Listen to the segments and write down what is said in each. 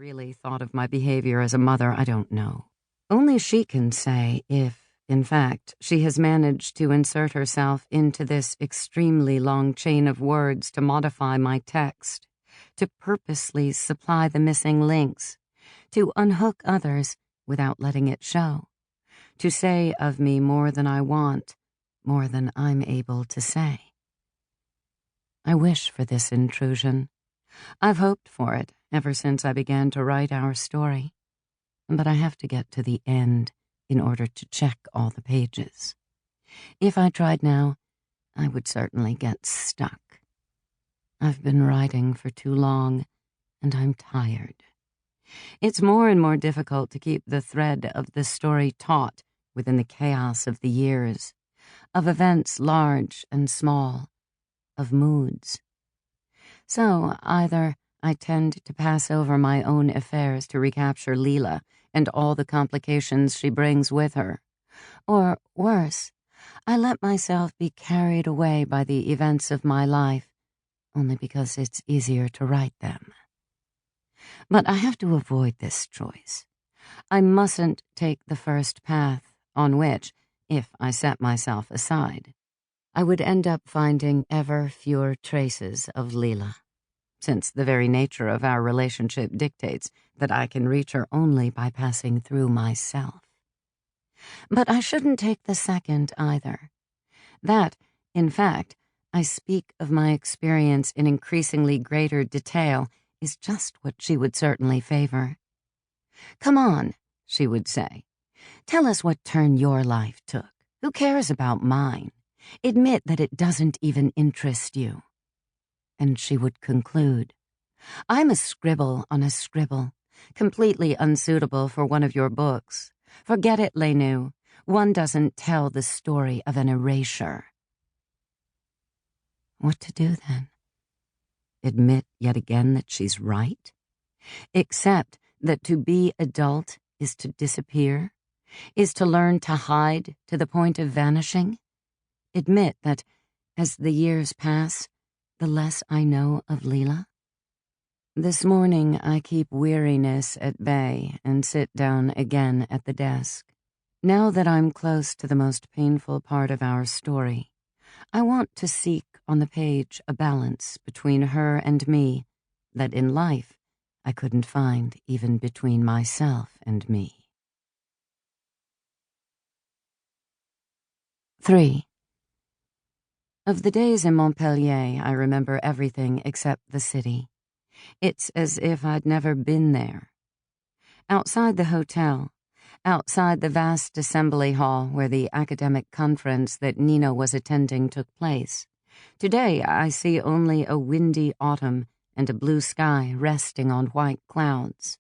really thought of my behavior as a mother, I don't know. Only she can say if, in fact, she has managed to insert herself into this extremely long chain of words to modify my text, to purposely supply the missing links, to unhook others without letting it show, to say of me more than I want, more than I'm able to say. I wish for this intrusion. I've hoped for it ever since I began to write our story, but I have to get to the end in order to check all the pages. If I tried now, I would certainly get stuck. I've been writing for too long, and I'm tired. It's more and more difficult to keep the thread of the story taut within the chaos of the years, of events large and small, of moods. So either I tend to pass over my own affairs to recapture Lila and all the complications she brings with her, or worse, I let myself be carried away by the events of my life only because it's easier to write them. But I have to avoid this choice. I mustn't take the first path on which, if I set myself aside, I would end up finding ever fewer traces of Lila, since the very nature of our relationship dictates that I can reach her only by passing through myself. But I shouldn't take the second either. That, in fact, I speak of my experience in increasingly greater detail is just what she would certainly favor. "Come on," she would say. "Tell us what turn your life took. Who cares about mine? Admit that it doesn't even interest you." And she would conclude, "I'm a scribble on a scribble, completely unsuitable for one of your books. Forget it, Lenu. One doesn't tell the story of an erasure." What to do then? Admit yet again that she's right? Accept that to be adult is to disappear, is to learn to hide to the point of vanishing? Admit that, as the years pass, the less I know of Lila? This morning I keep weariness at bay and sit down again at the desk. Now that I'm close to the most painful part of our story, I want to seek on the page a balance between her and me that in life I couldn't find even between myself and me. 3. Of the days in Montpellier, I remember everything except the city. It's as if I'd never been there. Outside the hotel, outside the vast assembly hall where the academic conference that Nina was attending took place, today I see only a windy autumn and a blue sky resting on white clouds.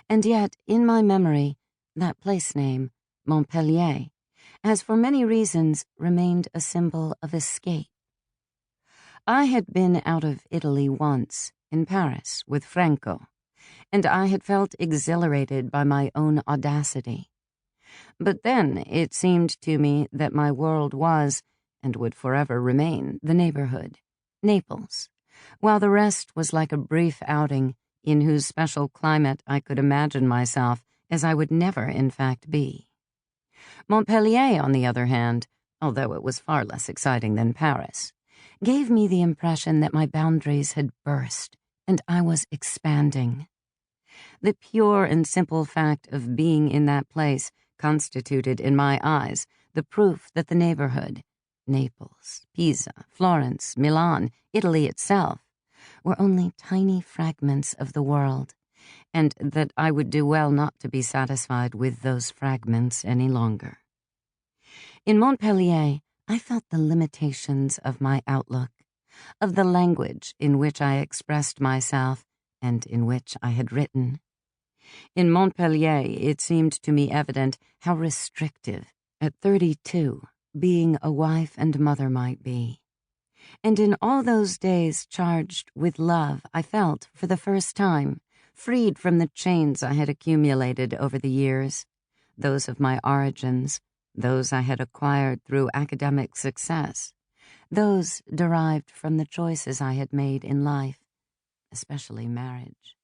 And yet, in my memory, that place name, Montpellier, has for many reasons remained a symbol of escape. I had been out of Italy once, in Paris, with Franco, and I had felt exhilarated by my own audacity. But then it seemed to me that my world was, and would forever remain, the neighborhood, Naples, while the rest was like a brief outing in whose special climate I could imagine myself as I would never in fact be. Montpellier, on the other hand, although it was far less exciting than Paris, gave me the impression that my boundaries had burst and I was expanding. The pure and simple fact of being in that place constituted, in my eyes, the proof that the neighborhood, Naples, Pisa, Florence, Milan, Italy itself, were only tiny fragments of the world, and that I would do well not to be satisfied with those fragments any longer. In Montpellier, I felt the limitations of my outlook, of the language in which I expressed myself and in which I had written. In Montpellier, it seemed to me evident how restrictive, at 32, being a wife and mother might be. And in all those days charged with love, I felt, for the first time, freed from the chains I had accumulated over the years, those of my origins, those I had acquired through academic success, those derived from the choices I had made in life, especially marriage.